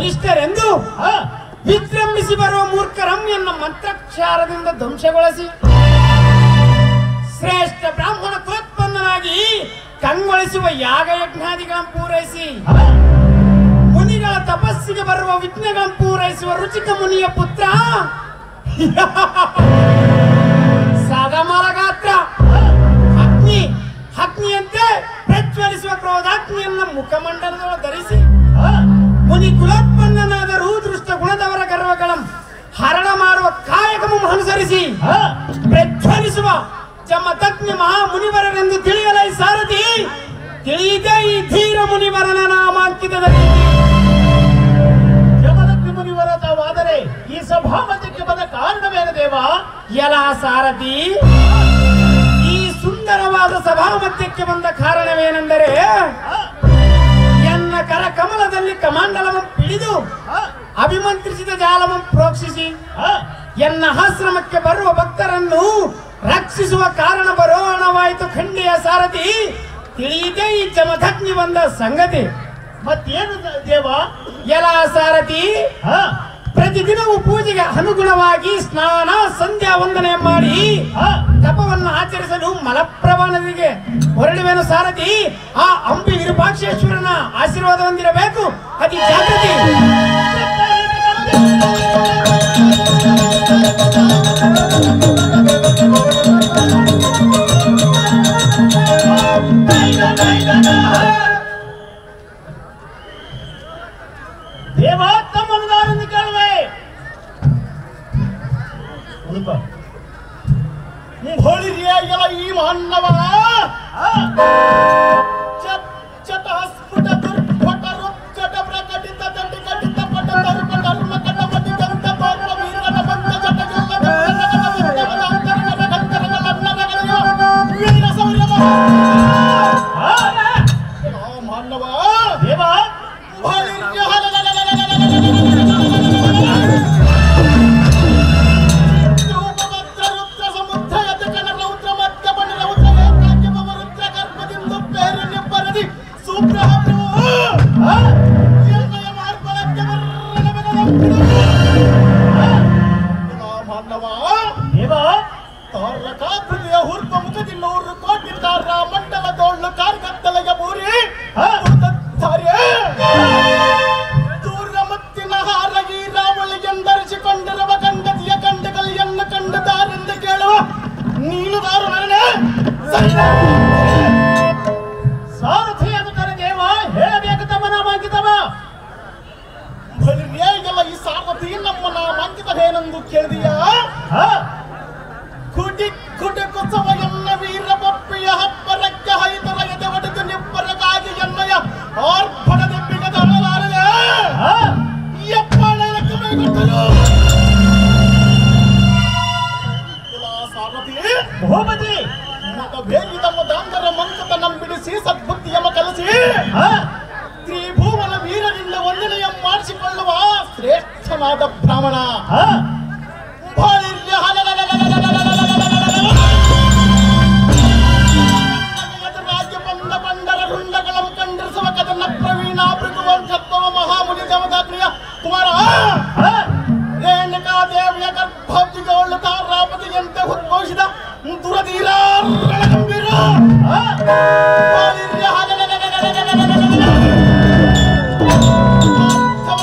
ಬಲಿಷ್ಠರೆಂದು ವಿಜೃಂಭಿಸಿ ಬರುವ ಮೂರ್ಖರಂ ಎನ್ನ ಮಂತ್ರಕ್ಷಾರದಿಂದ ಧ್ವಂಸಗೊಳಿಸಿ ಶ್ರೇಷ್ಠ ಬ್ರಾಹ್ಮಣ ಕುಲೋತ್ಪನ್ನನಾಗಿ ಕಂಗೊಳಿಸುವ ಯಾಗ ಯಜ್ಞಾದಿಗಳನ್ನು ಪೂರೈಸಿ ಮುನಿಗಳ ತಪಸ್ಸಿಗೆ ಬರುವ ವಿಘ್ನಗಳನ್ನು ಪೂರೈಸುವ ರುಚಿಕ ಮುನಿಯ ಪುತ್ರ ಸದಮಲ ಗಾತ್ರ ಅಗ್ನಿಯಂತೆ ಪ್ರಜ್ವಲಿಸುವ ಕ್ರೋಧಾಗ್ನಿಯನ್ನ ಮುಖಮಂಡಲದೊಳ ಧರಿಸಿ ಮುನಿ ಕುಲೋತ್ಪನ್ನನಾದರೂ ದೃಷ್ಟ ಗುಣದವರ ಗರ್ವಗಳ ಹರಣ ಮಾಡುವ ಕಾಯಕವನ್ನು ಅನುಸರಿಸಿ ಪ್ರಜ್ವಲಿಸುವ ಜಮದಗ್ನ ಮಹಾಮುನಿವರನೆಂದು ತಿಳಿಯಲೈ ಸಾರಥಿ ತಿಳಿಯದೆ ಈ ಧೀರ ಮುನಿವರನ ನಾಮಾಂಕಿತದಲ್ಲಿ ಜಮದಗ್ನ ಮುನಿವರ ತಾವಾದರೆ ಈ ಸಭಾಮಂದಿರಕ್ಕೆ ಬಂದ ಕಾರಣವೇನು ದೇವ? ಎಲ ಸಾರಥಿ, ಈ ಸುಂದರವಾದ ಸಭಾಮಧ್ಯಕ್ಕೆ ಬಂದ ಕಾರಣವೇನೆಂದರೆ ಎನ್ನ ಕರ ಕಮಲದಲ್ಲಿ ಕಮಾಂಡಲವನ್ನು ಪಿಡಿದು ಅಭಿಮಂತ್ರಿಸಿದ ಜಾಲವನ್ನು ಪ್ರೋಕ್ಷಿಸಿ ಎನ್ನ ಆಶ್ರಮಕ್ಕೆ ಬರುವ ಭಕ್ತರನ್ನು ರಕ್ಷಿಸುವ ಕಾರಣ ಬರೋಣವಾಯಿತು ಖಂಡಿಯ ಸಾರಥಿ ತಿಳಿಯದೆ ಈ ಜಮದಗ್ನಿ ಬಂದ ಸಂಗತಿ. ಮತ್ತೇನು ದೇವ? ಎಲ ಸಾರಥಿ, ಪ್ರತಿದಿನವೂ ಪೂಜೆಗೆ ಅನುಗುಣವಾಗಿ ಸ್ನಾನ ಸಂಧ್ಯಾ ವಂದನೆ ಮಾಡಿ ತಪವನ್ನು ಆಚರಿಸಲು ಮಲಪ್ರಭಾ ನದಿಗೆ ಹೊರಡುವೆನು ಸಾರಥಿ. ಆ ಅಂಬಿ ವಿರೂಪಾಕ್ಷೇಶ್ವರನ ಆಶೀರ್ವಾದ ಹೊಂದಿರಬೇಕು, ಅತಿ ಜಾಗೃತಿ. ದೇವ ತಮ್ಮನ್ನು ಕೇಳುವೆ. ಹೊಳಿರಿಯಾಗಲ್ಲ ಈ ಮಹನ್ನವ ಸ್ಫುಟ ದುರ್ಭಟ ರುಚ್ಚಟ ಪ್ರಕಟಿತ ದಂಡಿ ಕಟಿತ ಪಟ ತರುಪ ಧರ್ಮ ಕಟ ಪಟಿ ಗಂಧ ಪೌರ್ಣ ವೀರನ ಬಂದ ಜಟ ವೀರ ಸೌರ್ಯ ಮಹನ್ನವ ದೇವ ಮಂಡಲದೋಳ್ಳು ಕಾರ್ಗತ್ತಲೆಯ ಬೂರಿ ದೂರ ಮುತ್ತಿನ ಹಾರಗಿ ರಾವಳಿಗೆಂದರಿಸಿಕೊಂಡಿರುವ ಗಂಡತಿಯ ಗಂಡಗಲಿಯನ್ನು ಕಂಡುದಾರೆಂದು ಕೇಳುವ ನೀನು ದಾರು ನರನೆ ಸಾರಥಿ ಎನ್ನುತ್ತಾರೆ ದೇವ. ಹೇಳಬೇಕು ತಮ್ಮ ನಾಮಾಂಕಿತವ. ಬಲಿರೇಗೆಲ್ಲ ಈ ಸಾರಥಿ ನಮ್ಮ ನಾಮಾಂಕಿತವೇನೆಂದು ಕೇಳಿದೆಯಾ? ಕುಡಿ ಕುಟುಕುಸವ ಎನ್ನ ವೀರ ಬಪ್ಪಿಯ ಹಬ್ಬರಕ್ಕೆ ಹೈದರ ಎದೆ ಒಡೆದು ನಿಬ್ಬರಗಾಗಿ ಎನ್ನಯ ಆರ್ಭಟದ ಬಿಗದ ಅಳಲಾರದೆ ಎಪ್ಪಳಕ್ಕೆ ಮೈಗೊಟ್ಟರು ಸಾರಥಿ ಭೂಪತಿ ಮಗ ಬೇಲಿ ತಮ್ಮ ದಾಂಗರ ಮಂಕತ ನಂಬಿಡಿಸಿ ಸದ್ಬುದ್ಧಿಯಮ್ಮ ಕಲಿಸಿ ತ್ರಿಭುವನ ವೀರನಿಂದ ವಂದನೆಯ ಮಾಡಿಸಿಕೊಳ್ಳುವ ಶ್ರೇಷ್ಠನಾದ ಬ್ರಾಹ್ಮಣ ರಾಜ್ಯ ಬಂದ ಬಂಡರ ರುಂಡಗಳನ್ನು ಕಂಡಿರಿಸುವ ಕದನ ಪ್ರವೀಣ ಭೃಗುವಂಶತ್ವ ಮಹಾಮುನಿ ಜಮದಗ್ನಿಯ ಕುಮಾರ ರೇಣುಕಾ ದೇವಿಯ ಗರ್ಭಾಬ್ದಿಗಳು ತಾರಾಪತಿಯಂತೆ ಉದ್ಘೋಷಿತ ದುರಧೀರ ರಣಗಂಭೀರ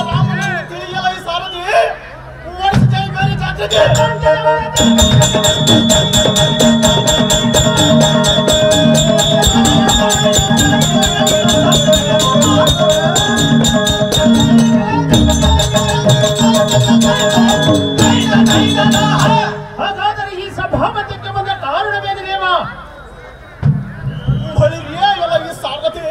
ರಾಮನನ್ನು ತಿಳಿಯಲೈ ಸಾರಥಿ ಜೈ ಬೇರೆ ಜಾಗೃತಿ. ಹಾಗಾದರೆ ಈ ಸಭಾಮಧ್ಯಕ್ಕೆ ಬಂದ ಕಾರಣವೇನು ದೇವ? ಬಳಿರಿಯಾಗಲ್ಲ ಈ ಸಾರಥಿ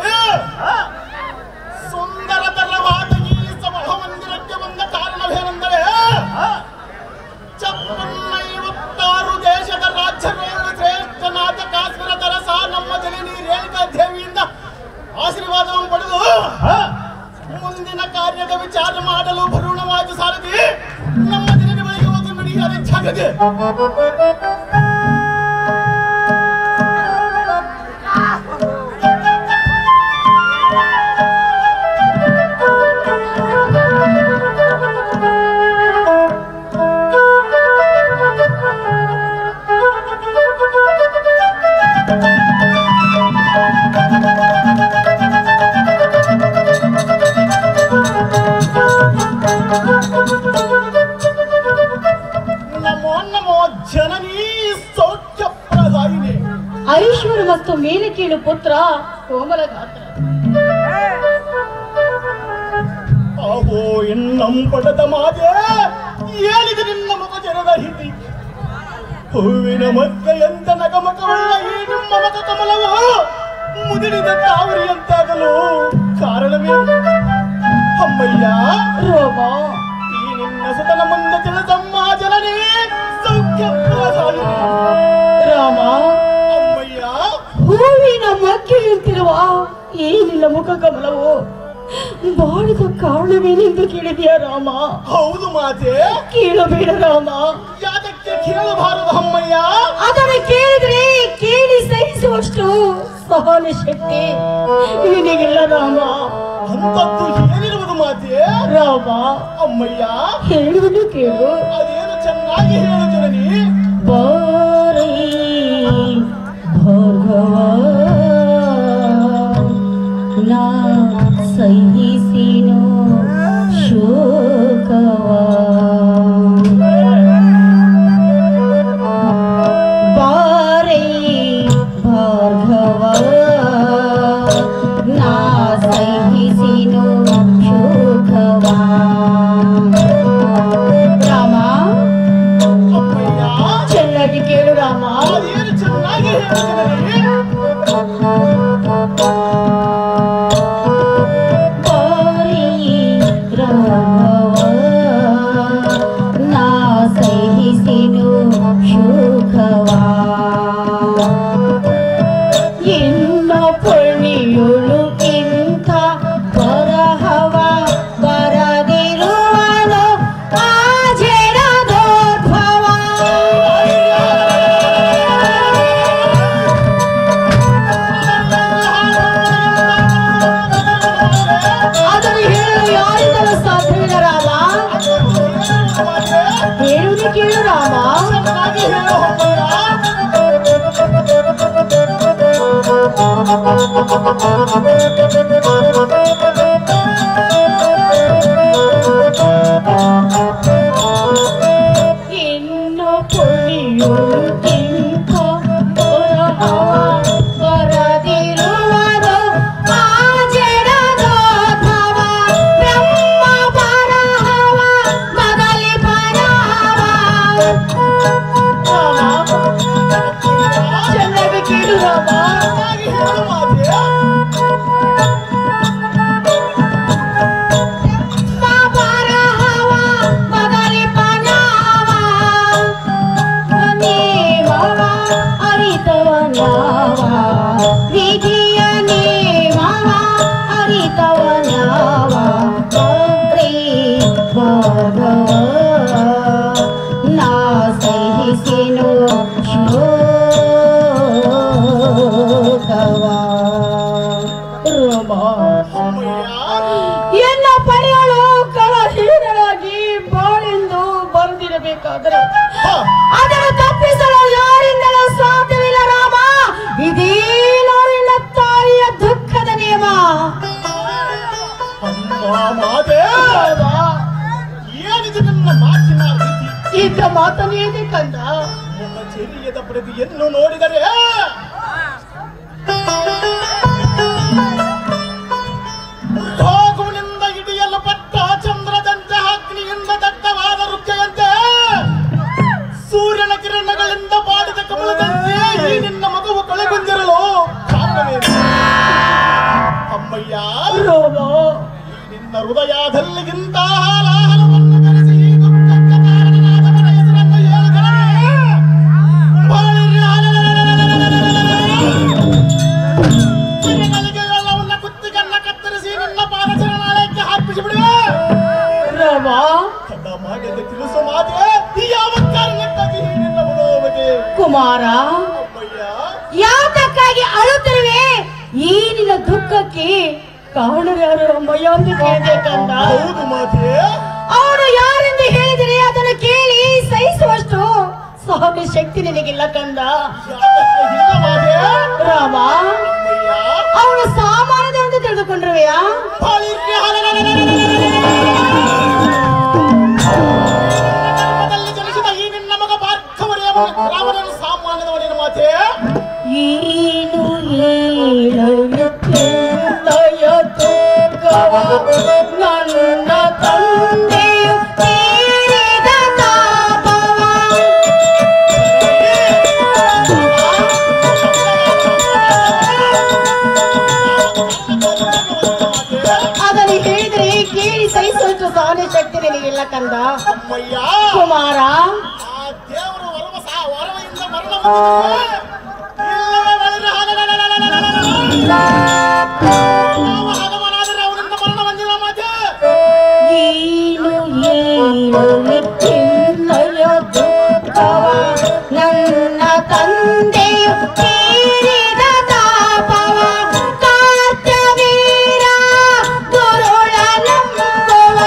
ಸುಂದರತರವಾದ ಈ ಸಭಾಮಂದಿರಕ್ಕೆ ಬಂದ ಕಾರಣವೇನೆಂದರೆ 56 ದೇಶದ ರಾಜ್ಯಗಳನ್ನು ಶ್ರೇಷ್ಠನಾದ ಕಾಶ್ಮೀರ ದರಸ ನಮ್ಮ ಜನನಿ ರೇಣುಕಾ ದೇವಿಯಿಂದ ಆಶೀರ್ವಾದವನ್ನು ಪಡೆದು ಮುಂದಿನ ಕಾರ್ಯದ ವಿಚಾರ ಮಾಡಲು ಭರೂಣವಾದ ಸಾರಥಿ ನಮ್ಮ ಜನನಿಗಳಿಗೆ ಒಂದು ನುಡಿಯಾದ ಜಾಗದೆ. ಮೇಲೆ ಕೀಳು ಪುತ್ರ ಕೋಮಲ ಗಾತ್ರ. ಅಹೋ ಎನ್ನಂಪಡದ ಮಾತೆ, ಏನಿದೆ ನಿನ್ನ ಮುಖ ಜನದ ಹಿತಿ? ಹೂವಿನ ಮಧ್ಯೆ ಎಂತ ನಗಮಕವುಳ್ಳ ಈ ನಿಮ್ಮ ಮುಖ ಕಮಲವು ಮುದಿರಿದ ಕಾವರಿಯಂತಾಗಲು ಕಾರಣವೇ? ಅಮ್ಮಯ್ಯ ರೋಮ, ಈ ನಿನ್ನ ಸುತನ ಮುಂದೆ ತಿಳಿಸಮ್ಮ ಜನನಿ ಸೌಖ್ಯ ರಾಮ, ಅಮ್ಮಯ್ಯ ಹೂವಿನ ಮಗ್ಗೆಯಂತಿರುವ ಈ ನಿನ್ನ ಮುಖ ಕಮಲವು ಬಾಳಿದ ಕಾರಣವೇನೆಂದು ಕೇಳಿದೆಯಾ ರಾಮ? ಹೌದು ಮಾತೆ, ಕೇಳಬೇಡ ರಾಮ. ಯಾದಕ್ಕೆ ಕೇಳಬಾರದು ಅಮ್ಮಯ್ಯ? ಅದನ್ನು ಕೇಳಿದ್ರೆ ಕೇಳಿ ಸಹಿಸುವಷ್ಟು ಸಹನ ಶಕ್ತಿ ನಿನಗಿಲ್ಲ ರಾಮ. ಅಂತದ್ದು ಏನಿರುವುದು ಮಾತೆ? ರಾಮ, ಅಮ್ಮಯ್ಯ ಹೇಳುವುದು ಕೇಳು. ಅದೇನು ಚೆನ್ನಾಗಿ ಹೇಳು ಜನನಿ. ಬಾರೈ ಭಾರ್ಗವ, ನಾ ಸಹಿಸಿನೋ ಶೋಕವ. ಬಾರೈ ಭಾರ್ಗವ, ನಾ ಸಹಿಸಿನೋ ಶೋಕವ. ರಾಮ, ಅಮ್ಮಯ್ಯ ಚೆನ್ನಾಗಿ ಕೇಳು ರಾಮ. ಅದೇನು ಚೆನ್ನಾಗಿ ಹೇಳು ಜನನಿ. ಕೇಳು ರಾಮ. ಚೆನ್ನಾಗಿ ಹೇಳು ಇನ್ನು ಪುಳಿಯುಳು ಇಂಥ ಬರಹವ ಬರದಿರುವುದು ಆ ಜಡದೋದ್ಭವ. ಬ್ರಹ್ಮ ಬರಹವ ಮೊದಲಿ ಬರಹವ. ಚೆನ್ನಾಗಿ ಕೇಳು ರಾಮ. ಚೆನ್ನಾಗಿ ಹೇಳು ಮಾತೆ. ಎಲ್ಲ ಪಡೆಯಲು ಕಳಹೀನರಾಗಿ ಬಾಳೆಂದು ಬರೆದಿರಬೇಕಾದರೆ ಅದನ್ನು ತಪ್ಪಿಸಲು ಯಾರಿಂದಲೂ ಸಾಧ್ಯವಿಲ್ಲ ರಾಮ. ಇದೇನೋ ನಿನ್ನ ತಾಯಿಯ ದುಃಖದ ನಿಯಮ. ಮಾತೆ ಏನಿದು ನನ್ನ ಮಾತಿನ ರೀತಿ? ಈಗ ಮಾತನೇನೆ ಕಂದ. ಮುಖ ಚೆರಿಯದ ಪ್ರತಿಯನ್ನು ನೋಡಿದರೆ ರೋಗವಿನಿಂದ ಹಿಡಿಯಲ್ಪಟ್ಟ ಚಂದ್ರದಂತೆ ಅಗ್ನಿಯಿಂದ ದಟ್ಟವಾದ ವೃಕ್ಷದಂತೆ ಸೂರ್ಯನ ಕಿರಣಗಳಿಂದ ಬಾಡಿದ ಕಮಲದಂತೆ ಈ ನಿನ್ನ ಮಗುವು ಕಳೆಗುಂದಿರಲು ಕಾರಣವೇನು? ಅಮ್ಮಯ್ಯ ರೋಮ, ಈ ನಿನ್ನ ಹೃದಯದಲ್ಲಿಗಿಂತ ಹಾಲಾಹಲವನ್ನು ಕರೆಸಿ ಈ ದುಃಖಕ್ಕೆ ಕಾರಣನಾದವನ ಹೆಸರನ್ನು ಹೇಳಿದರೆ ಸಿರಿಗಳಿಗೆ ಎಲ್ಲವನ್ನ ಕುತ್ತಿಗನ್ನ ಕತ್ತರಿಸಿ ನಿನ್ನ ಪಾದಚರಣಾಲಯಕ್ಕೆ ಹಾಕಿಸಿ ಬಿಡುವೆ. ರಾಮ, ತಡ ಮಾಡಿದ ತಿಳಿಸು ಮಾತೆ, ಯಾವ ಕಾರಣಕ್ಕಾಗಿ ಈ ನಿನ್ನ ಮನೋವಗೆ? ಕುಮಾರ, ಅಮ್ಮಯ್ಯ ಯಾತಕ್ಕಾಗಿ ಅಳುತ್ತಿರುವೆ? ಈ ನಿನ್ನ ದುಃಖಕ್ಕೆ ಕಾರಣ ಯಾರು ಅಮ್ಮಯ್ಯ ಅಂತ ಕೇಳಬೇಕಂದ. ಹೌದು ಮಾತೆ. ಅವನು ಯಾರೆಂದು ಹೇಳಿದರೆ ಅದನ್ನು ಕೇಳಿ ಸಹಿಸುವಷ್ಟು ಸಹನ ಶಕ್ತಿ ನಿನಗಿಲ್ಲ ಕಂದ. ಯಾತಕ್ಕೆ ಇಲ್ಲ ಮಾತೆ? ರಾಮ, ಅಮ್ಮಯ್ಯ ಅವನು ಸಾಮಾನ್ಯದ ಅಂತ ತಿಳಿದುಕೊಂಡಿರುವೆಯಾ? ಧರ್ಮದಲ್ಲಿ ಜನಿಸಿದ ಈ ನಿನ್ನ ಮಗ ಭಾರ್ಗವರಿಯ ರಾಮನನ್ನು ಸಾಮಾನ್ಯದವನೇನು ಮಾತೆ? ಏನು ತಾಪವ ನನ್ನ ತಂದೆಯು ತೀರಿದ ತಾಪವ ಅದನ್ನು ಹೇಳಿದರೆ ಕೇಳಿ ಸಹಿಸುವಷ್ಟು ಸಹನೆ ಶಕ್ತಿ ನಿನಗಿಲ್ಲ ಕಂದ. ಕುಮಾರ, ದೇವರು ವರವಿಂದ ಮರಣ ಅವನಿಂದ ಮರಣ ಬಂದಿಲ್ಲ ಮತ್ತೆ ಏನು ನಿನ್ನಯ ದುಃಖವ ನನ್ನ ತಂದೆಯು ತೀರಿದ ತಾಪವ ಕಾರ್ತವೀರ ಗುರುಳ ನಂಬುವ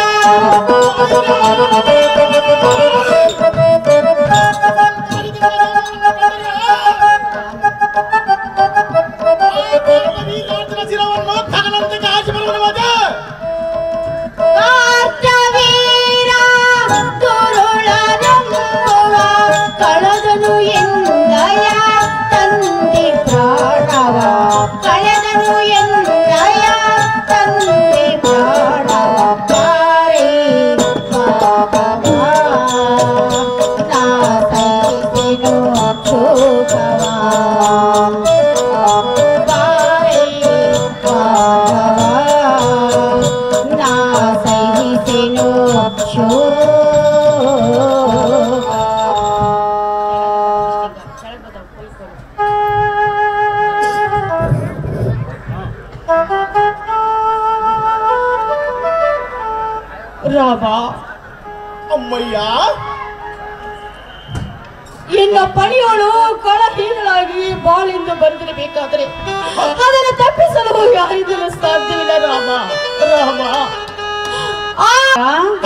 ಶಿರವನ್ನು ಖಗನಂತೆ ಆಚೆ ಬರುವುದು ಮತ್ತೆ ಕಾರ್ತವೀರ ಗುರುಳ ನಂಬುವ ಕಳೆದನು ಎನ್ನಯ ತಂದೆ ಪ್ರಾಣವ ಕಳೆದನು ಎನ್ನಯ ತಂದೆ ಪ್ರಾಣವ ಬಾರೆ ಬಾಬಾ ನಾ ಸಹಿಸೆನು ಶೋಕವ ಬಾರೆ ಬಾಬಾ ನಾ ಸಹಿಸೆನು ರಾಮ, ಅಮ್ಮಯ್ಯ ಇನ್ನ ಪಣಿಯೋಳು ಕಳಹೀನಳಾಗಿ ಬಾಳಿಂದ ಬಂದಿರಬೇಕಾದ್ರೆ ಅದನ್ನು ತಪ್ಪಿಸಲು ಯಾರಿಂದಲೂ ಸಾಧ್ಯವಿಲ್ಲ ರಾಮ. ರಾಮ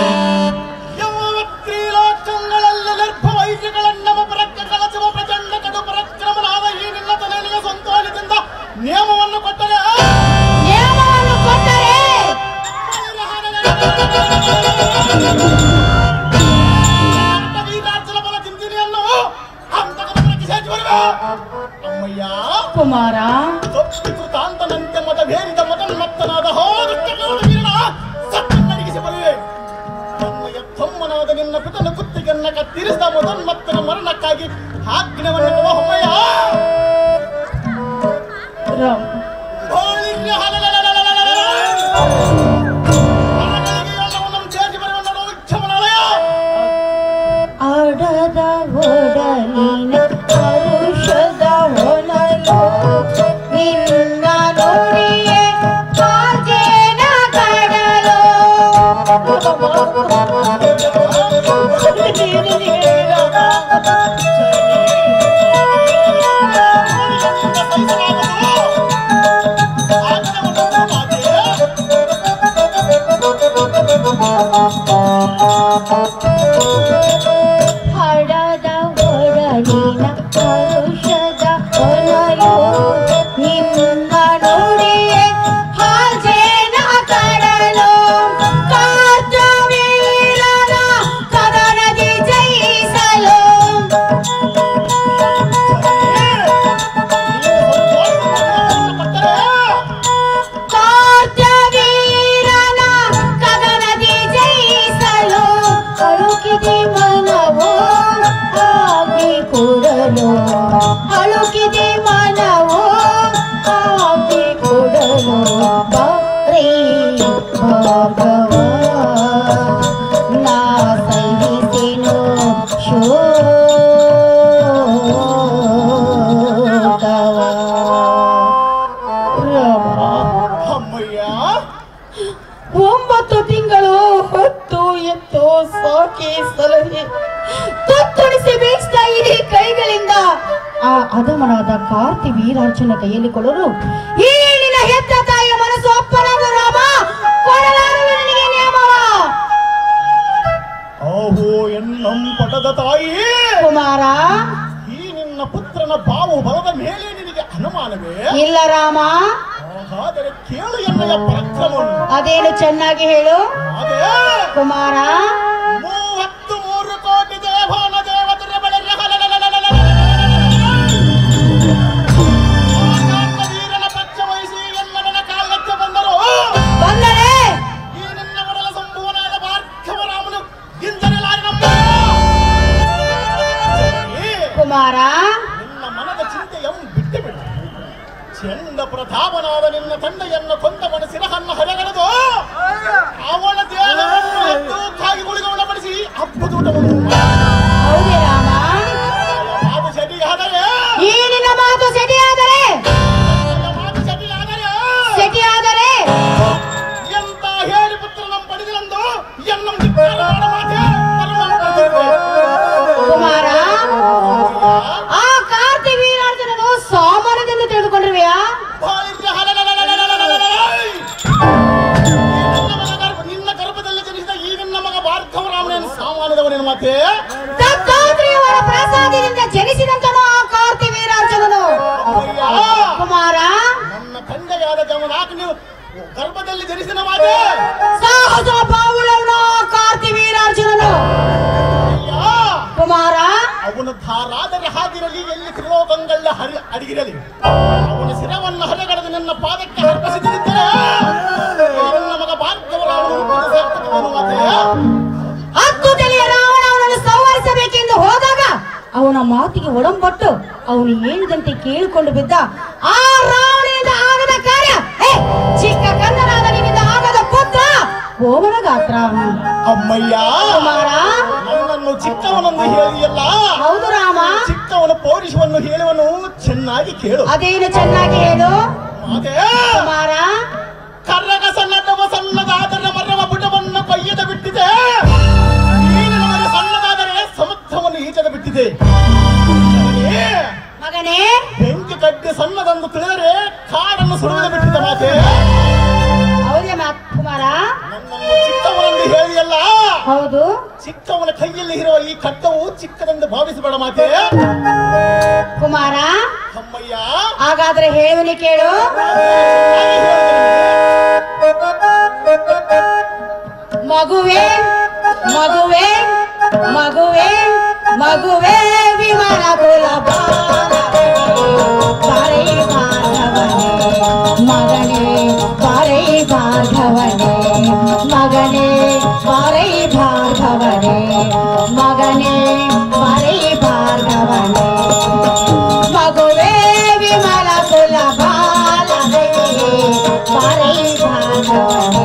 ತ್ರಿಲೋಕಗಳಲ್ಲಿ ನಿರ್ಭವೈದ್ಯಗಳನ್ನಮ ಪರಕ್ಕ ಕಳಚುವ ಪ್ರಚಂಡ ಕಡು ಪರಾಕ್ರಮನಾದ ಈ ನಿನ್ನ ತಲೆಯಲ್ಲಿಗೆ ಸ್ವಂತವಾದ ನಿಯಮವನ್ನು ಕೊಟ್ಟರೆ ನಿಯಮವನ್ನು ಕೊಟ್ಟರೆ ವೀರಾರ್ಜುನ ಬಲ ಚಿಂತನೆಯನ್ನು ಅಂತಕಕ್ಕೆ ಸೇರಿಸಿ ಬರುವೆ. ಅಮ್ಮಯ್ಯ ಕುಮಾರ, ಕೃತಾಂತನಂತೆ ಮತ ಭೇರಿದ ಮತನ್ಮತ್ತನಾದ ವೀರನ ಸತ್ತನ್ನಡಿಗಿಸಿ ಬರುವೆ. ತಮ್ಮಯ್ಯ ತಮ್ಮನಾದ ನಿನ್ನ ಪಿತನ ಕುತ್ತಿಗೆನ್ನ ಕತ್ತಿರಿಸಿದ ಮತನ್ಮತ್ತನ ಮರಣಕ್ಕಾಗಿ ಆಜ್ಞೆಯನ್ನು ಕೊಡುವ ಅಮ್ಮಯ್ಯ. ರಾಮ ಆಡದ ಒಡಲಿನ ಹರುಷದ ಹೊನಲು ನಿನ್ನ ನುಡಿಯೇ ಕಾಜೇನ ಕಡಲು ಹಡದ ಒಡಲಿನ ಹರುಷದ ಹೊನಲು ನಿನ್ನ ನುಡಿಯೇ ಹಾಜೇನ ಕಡಲು ಕಾರ್ತವೀರನ ಕದನದಿ ಜಯಿಸಲು ಕಾರ್ತವೀರನ ಕದನದಿ ಜಯಿಸಲು ಅಳುಕಿದೆ ಮನವು ಆಗಿ ಕೊಡಲು ಅಳುಕಿದೆ ಮನವು ಆಗಿ ಕೊಡಲು ಬಾರೆ ಭಾರ್ಗವ ನಾ ಸಹಿಸೆನು ಶೋಕವ. ರಾಮ, ಅಮ್ಮಯ್ಯ 9 ತಿಂಗಳು ಹೊತ್ತು ಎತ್ತು ಸಾಕಿ ಸಲಹೆ ತುತ್ತುಣಿಸಿ ಬೀಸ್ತಾ ಈ ಕೈಗಳಿಂದ ಆ ಅಧಮನಾದ ಕಾರ್ತಿ ವೀರಾರ್ಜುನ ಕೈಯಲ್ಲಿ ಕೊಡಲು ಈ ನಿನ್ನ ಹೆತ್ತ ತಾಯಿಯ ಮನಸ್ಸು ಅಪ್ಪನಾದ ರಾಮ ಕೊಡಲಾರದು ನಿನಗೆ ನಿಯಮವ. ಓಹೋ ಎನ್ನಂ ಪಟದ ತಾಯಿ ಕುಮಾರ, ಈ ನಿನ್ನ ಪುತ್ರನ ಬಾವು ಬಲದ ಮೇಲೆ ನಿನಗೆ ಅನುಮಾನವೇ? ಇಲ್ಲ ರಾಮ, ಹಾಗಾದರೆ ಕೇಳು ಎನ್ನೆಯ ಪರಾಕ್ರಮವನ್ನು. ಅದೇನು ಚೆನ್ನಾಗಿ ಹೇಳು ಅದೇ ಕುಮಾರ. 33 ಕೋಟಿ ದೇವಾನ ದೇವತರ ಬಳಿ ವೀರನ ಪಕ್ಷ ವಹಿಸಿ ಎನ್ನನ ಕಾಲಕ್ಕೆ ಬಂದರು. ಬಂದರೆ ಯಾವನಾದ ನಿನ್ನ ತಂದೆಯನ್ನು ಕೊಂದವನ ಶಿರಹನ್ನು ಹರೆಗಳೆದು ಅವನ ದೇಹವನ್ನು ಎದ್ದು ಕಾಗಿ ಗುಳಿಗವನ್ನ ಬಡಿಸಿ ಹಬ್ಬದೂಟವನ್ನು ಹೌದೇ ರಾಮ? ಮಾತು ಸೆಟಿಯಾದರೆ ಈ ನಿನ್ನ ಮಾತು ಸೆಟಿಯಾದರೆ ಮಾತು ಸೆಟಿಯಾದರೆ ಸೆಟಿಯಾದರೆ ಎಂತ ಹೇಳಿ ಪುತ್ರ ನಮ್ಮ ಪಡೆದಿರಂದು ಎನ್ನ ಧಿಕ್ಕಾರ ಮಾತೆ ಕುಮಾರ, ಆ ಕಾರ್ತಿ ವೀರಾರ್ಜುನನು ಸಾಮಾನ್ಯದಿಂದ ತಿಳಿದುಕೊಂಡಿರುವೆಯಾ? ನಿನ್ನ ಗರ್ಭದಲ್ಲಿ ಜನಿಸಿದ ಈ ನಿನ್ನ ಮಗ ಭಾರ್ಗವರಾಮನೇನು ಸಾಮಾನ್ಯದವನೇನು ಮಾತೆ? ದತ್ತಾತ್ರೇಯವರ ಪ್ರಸಾದದಿಂದ ಜನಿಸಿದಂತನು ಆ ಕಾರ್ತಿ ವೀರಾರ್ಜುನನು. ಕುಮಾರ, ನನ್ನ ತಂದೆಯಾದ ಜಮನಾಕ ನೀವು ಗರ್ಭದಲ್ಲಿ ಜನಿಸಿದ ಮಾತೆ ಸಾಹಸ ಬಾವುಳವನು ಕಾರ್ತಿ ವೀರಾರ್ಜುನನು. ಕುಮಾರ, ಅವನು ಧಾರಾದರೆ ಹಾಗಿರಲಿ, ಎಲ್ಲಿ ತ್ರಿಲೋಕಂಗಳ ಅಡಿಗಿರಲಿ, ಅವನ ಶಿರವನ್ನು ಹರೆಗಳೆದು ನನ್ನ ಪಾದಕ್ಕೆ ಅರ್ಪಿಸಿದ್ದರೆ ನನ್ನ ಮಗ ಭಾರ್ಗವರಾಮನು ಮಾತೆ. ಹತ್ತು ತಲೆಯ ರಾವಣ ಅವನನ್ನು ಸಂಹರಿಸಬೇಕೆಂದು ಹೋದಾಗ ಅವನ ಮಾತಿಗೆ ಒಡಂಬಟ್ಟು ಅವನು ಹೇಳಿದಂತೆ ಕೇಳಿಕೊಂಡು ಬಿದ್ದ ಆ ರಾವಣನಿಂದ ಆಗದ ಕಾರ್ಯ, ಚಿಕ್ಕ ಕನ್ನನಾದ ನಿನ್ನಿಂದ ಆಗದ ಪುತ್ರ ಓಮನ ಗಾತ್ರ. ಅಮ್ಮಯ್ಯ, ಕುಮಾರ, ನನ್ನನ್ನು ಚಿಕ್ಕವನನ್ನು ಹೇಳಿಯಲ್ಲ. ಹೌದು ರಾಮ. ಚಿಕ್ಕವನ ಪೌರುಷವನ್ನು ಹೇಳುವನು ಚೆನ್ನಾಗಿ ಕೇಳು. ಅದೇನು ಚೆನ್ನಾಗಿ ಹೇಳು ಮಾತೆ. ಕುಮಾರ, ಕರ್ರಗ ಸಣ್ಣದವ ಸಣ್ಣದಾದರೆ ಮರವ ಬುಡವನ್ನು ಕೊಯ್ಯದ ಬಿಟ್ಟಿದೆ, ನೀನು ನಮಗೆ ಸಣ್ಣದಾದರೆ ಸಮುದ್ರವನ್ನು ಈಜದ ಬಿಟ್ಟಿದೆ. ಮಗನೇ, ಬೆಂಕಿ ಕಡ್ಡಿ ಸಣ್ಣದೊಂದು ತಿಳಿದರೆ ಕಾಡನ್ನು ಸುಡುವುದು ಬಿಟ್ಟಿದೆ ಮಾತೆ. ಹೌದೇ ಮಾತು ಕುಮಾರ. ನನ್ನನ್ನು ಚಿಕ್ಕವನೆಂದು ಹೇಳಿಯಲ್ಲ. ಹೌದು. ಚಿಕ್ಕವನ ಕೈಯಲ್ಲಿ ಇರುವ ಈ ಖಡ್ಗವು ಚಿಕ್ಕದೆಂದು ಭಾವಿಸಬೇಡ ಮಾತೆ. ಕುಮಾರ, ಅಮ್ಮಯ್ಯ, ಹಾಗಾದ್ರೆ ಹೇಳುವನಿ ಕೇಳು. ಮಗುವೆ ಮಗುವೆ ಮಗುವೆ ಮಗುವೆ ವಿಮಾನ ಕುಲ ಬಾರೈ ಭಾರ್ಗವನೇ ಮಗನೇ, ಬಾರೈ ಭಾರ್ಗವನೇ ಮಗನೇ, ಬಾರೈ ಭಾರ್ಗವನೇ ಮಗನೇ, ಬಾರೈ ಭಾರ್ಗವನೇ ಮಗುವೆ ವಿಮಲ ಕುಲ ಬಾಲವೇ ಬಾರೈ ಭಾರ್ಗವನೇ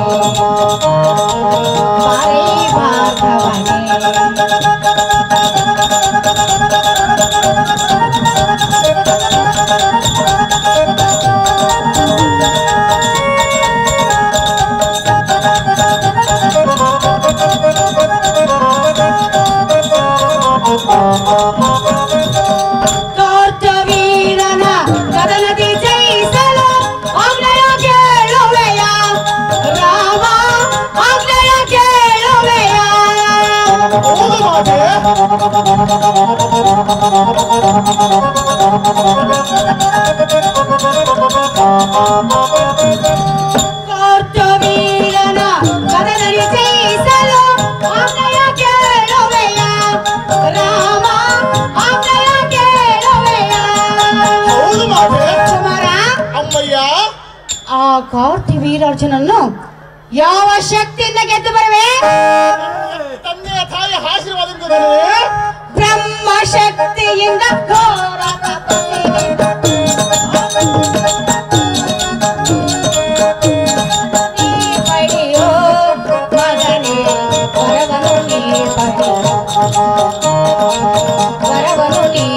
ಬಾರೈ ಭಾರ್ಗವನೇ. ಕರ್ತವೀರನ ಕದನದಿ ಜಯಿಸಲು ಆಜ್ಞೆಯ ಕೇಳುವೆಯ ರಾಮ, ಆಜ್ಞೆಯ ಕೇಳುವೆಯ. ಕರ್ತವೀರನ ಕದನದಿ ಜಯಿಸಲು ಆಜ್ಞೆಯ ಕೇಳುವೆಯ ರಾಮ, ಆಜ್ಞೆಯ ಕೇಳುವೆಯ. ಕುಮಾರ, ಅಮ್ಮಯ್ಯ, ಆ ಕಾರ್ತಿ ವೀರಾರ್ಜುನನ್ನು ಯಾವ ಶಕ್ತಿಯಿಂದ ಗೆದ್ದು ಬರುವೆ? ತಂದೆಯ ತಾಯಿಯ ಆಶೀರ್ವಾದದಿಂದ ಬರುವೆ. ಬ್ರಹ್ಮ ಶಕ್ತಿಯಿಂದ ಘೋರ ತಪಸ್ಸಿನಿಂದ ನೀ ಪಡೆಯೋ ಮಗನೇ, ವರವನ್ನು ನೀ ಪಡೆಯೋ, ವರವನ್ನು ನೀ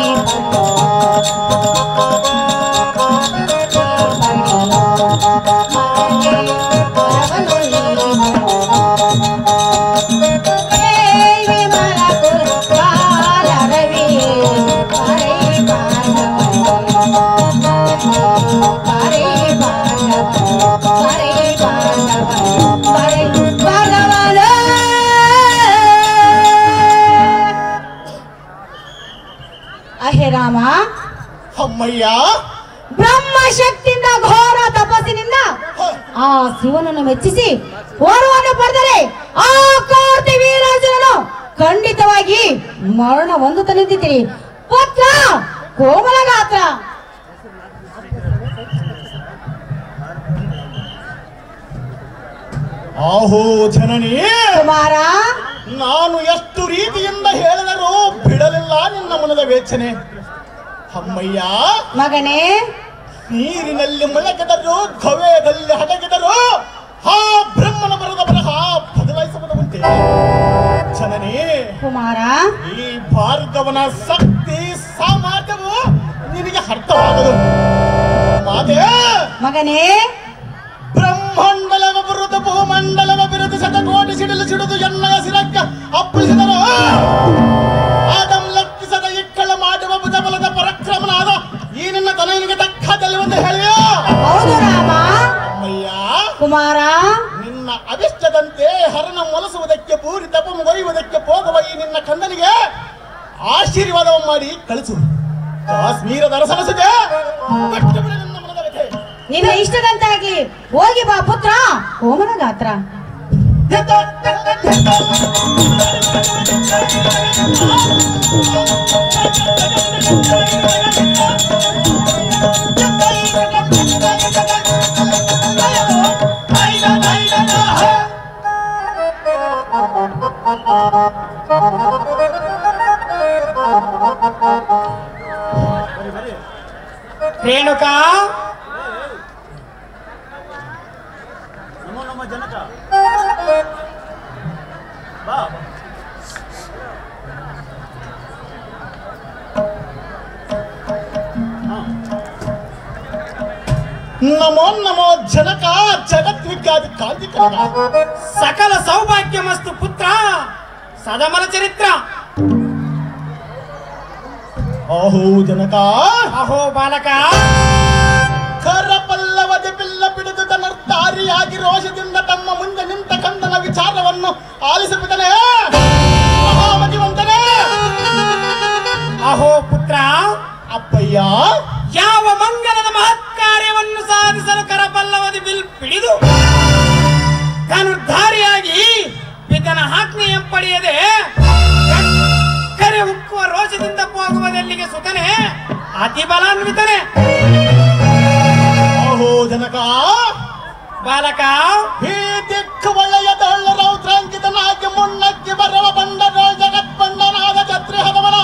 ಅಹೇ ರಾಮ, ಅಮ್ಮಯ್ಯ, ಬ್ರಹ್ಮ ಶಕ್ತಿಯಿಂದ ಘೋರ ತಪಸ್ಸಿನಿಂದ ಆ ಶಿವನನ್ನು ಮೆಚ್ಚಿಸಿ ವರವನ್ನು ಪಡೆದರೆ ಆ ಕಾರ್ತಿ ವೀರಾರ್ಜುನನು ಖಂಡಿತವಾಗಿ ಮರಣ ಹೊಂದುತ್ತಾ ನಿಂತಿದ್ದೀರಿ. ಪುತ್ರ ಕೋಮಲ ಗಾತ್ರ. ಆಹೋ ಜನನಿ, ಕುಮಾರ, ನಾನು ಎಷ್ಟು ರೀತಿಯಿಂದ ಹೇಳಿದರೂ ಬಿಡಲಿಲ್ಲ ನಿನ್ನ ಮನದ ವೇಚನೆ. ಅಮ್ಮಯ್ಯ, ಮಗನೇ, ನೀರಿನಲ್ಲಿ ಮುಳುಗಿದರು, ಖವೆಯಲ್ಲಿ ಹಡಗಿದರು, ಆ ಬ್ರಹ್ಮನ ಬರದ ಬರಹ ಬದಲಾಯಿಸಬಹುದು ಉಂಟೆ. ಜನನಿ ಕುಮಾರ, ಈ ಭಾರ್ಗವನ ಶಕ್ತಿ ಸಾಮರ್ಥ್ಯವು ನಿನಗೆ ಅರ್ಥವಾಗದು. ಮಾತೆ ಮಗನೇ, ಬ್ರಹ್ಮಂಡಲವ ಬರುವುದು ಭೂಮಂಡಲವ ಬಿರುದು ಶತಕೋಟಿ ಸಿಡಿಲು ಸಿಡಿದು ಎನ್ನಯ ಸಿರಕ್ಕ ಅಪ್ಪಳಿಸಿದರು. ಆದಂ ಲೆಕ್ಕಿಸದ ಇಕ್ಕಳ ಮಾಡುವ ಭುಜಬಲದ ಪರಾಕ್ರಮನಾದ ಈ ನಿನ್ನ ತನನಿಗೆ ತಕ್ಕದಲ್ಲಿ ಒಂದು ಹೇಳಿಯೋ. ಹೌದು ರಾಮ. ಅಮ್ಮಯ್ಯ ಕುಮಾರ, ನಿನ್ನ ಅವಿಷ್ಟದಂತೆ ಹರನ ಮೊಲಸುವುದಕ್ಕೆ ಪೂರಿ ತಪಂ ಒಯ್ಯುವುದಕ್ಕೆ ಹೋಗುವ ಈ ನಿನ್ನ ಕಂದನಿಗೆ ಆಶೀರ್ವಾದವನ್ನು ಮಾಡಿ ಕಳಿಸು. ಕಾಶ್ಮೀರದ ಅರಸನಸುಗೆ ನನ್ನ ಮನದ ವ್ಯಥೆ. ನಿನ್ನ ಇಷ್ಟದಂತಾಗಿ ಹೋಗಿ ಬಾ ಪುತ್ರ ಓಮನ ಗಾತ್ರ. ರೇಣುಕಾ, ನಮ್ಮ ಜನಕ ಬಾ. ನಮೋ ನಮೋ ಜನಕ, ಜಗದ್ವಿಖ್ಯಾತಿ ಕಾಂತಿ ಕನಕ. ಸಕಲ ಸೌಭಾಗ್ಯಮಸ್ತು ಪುತ್ರ, ಸದಮಲ ಚರಿತ್ರ. ಅಹೋ ಜನಕ, ಅಹೋ ಬಾಲಕ, ಕರ ಪಲ್ಲವದ ಬಿಲ್ಲ ಬಿಡಿದು ತನ್ನರ್ತಾರಿಯಾಗಿ ರೋಷದಿಂದ ತಮ್ಮ ಮುಂದೆ ನಿಂತ ಕಂದನ ವಿಚಾರವನ್ನು ಆಲಿಸುತ್ತಾನೆ ಮಹಾಮತಿವಂತನೇ. ಅಹೋ ಪುತ್ರ, ಅಪ್ಪಯ್ಯ, ಯಾವ ಮಂಗಲದ ಮಹತ್ ಕಾರ್ಯವನ್ನು ಸಾಧಿಸಲು ಕರಪಲ್ಲವದಿ ಬಿಲ್ ಪಿಡಿದು ಧನುರ್ಧಾರಿಯಾಗಿ ಪಿತನ ಆಜ್ಞೆ ಪಡೆಯದೆ ಕರೆ ಉಕ್ಕುವ ರೋಷದಿಂದ ಹೋಗುವುದೆಲ್ಲಿಗೆ ಸುತನೆ ಅತಿ ಬಲಾನ್ವಿತನೆ. ಅಹೋ ಜನಕ, ಬಾಲಕ, ಈ ದಿಕ್ಕು ಒಳ್ಳೆಯದೊಳ್ಳ ರೌದ್ರಾಂಕಿತನಾಗಿ ಮುನ್ನಕ್ಕೆ ಬರುವ ಬಂಡರೋ ಜಗತ್ಪಂಡನಾದ ಛತ್ರಿ ಹದವನ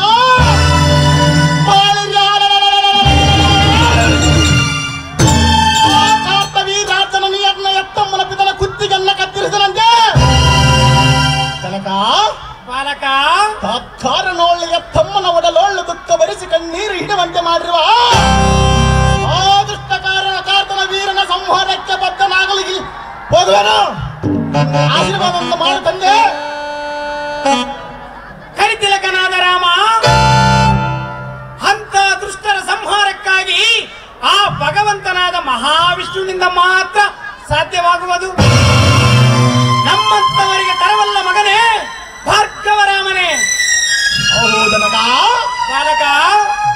ವೀರಾಜನ ನೀರ್ನ ಎತ್ತಮ್ಮನ ಪಿತನ ಕುತ್ತಿಗೆಲ್ಲ ಕತ್ತರಿಸಿದಂತೆ. ಜನಕ, ಬಾಲಕ, ತತ್ಕಾರನೋಳ್ಳಿ ಎತ್ತಮ್ಮನ ಒಡಲೋಳ್ಳು ದುಃಖ ಭರಿಸಿ ಕಣ್ಣೀರು ಹಿಡುವಂತೆ ಮಾಡಿರುವ ಆ ದುಷ್ಟ ಕಾರಣ ವೀರನ ಸಂಹಾರಕ್ಕೆ ಬದ್ಧನಾಗಲಿ ಹೋಗುವೆನು. ಆಶೀರ್ವಾದವನ್ನು ಮಾಡು ತಂದೆ. ಕರಿತಿಲಕನಾದ ರಾಮ, ಅಂತ ದುಷ್ಟರ ಸಂಹಾರಕ್ಕಾಗಿ ಆ ಭಗವಂತನಾದ ಮಹಾವಿಷ್ಣುವಿನಿಂದ ಮಾತ್ರ ಸಾಧ್ಯವಾಗುವುದು. ನಮ್ಮಂತವರಿಗೆ ತರವಲ್ಲ ಮಗನೇ ಭಾರ್ಗವರಾಮನೇ. ಹೌದನಕ, ಬಾಲಕ,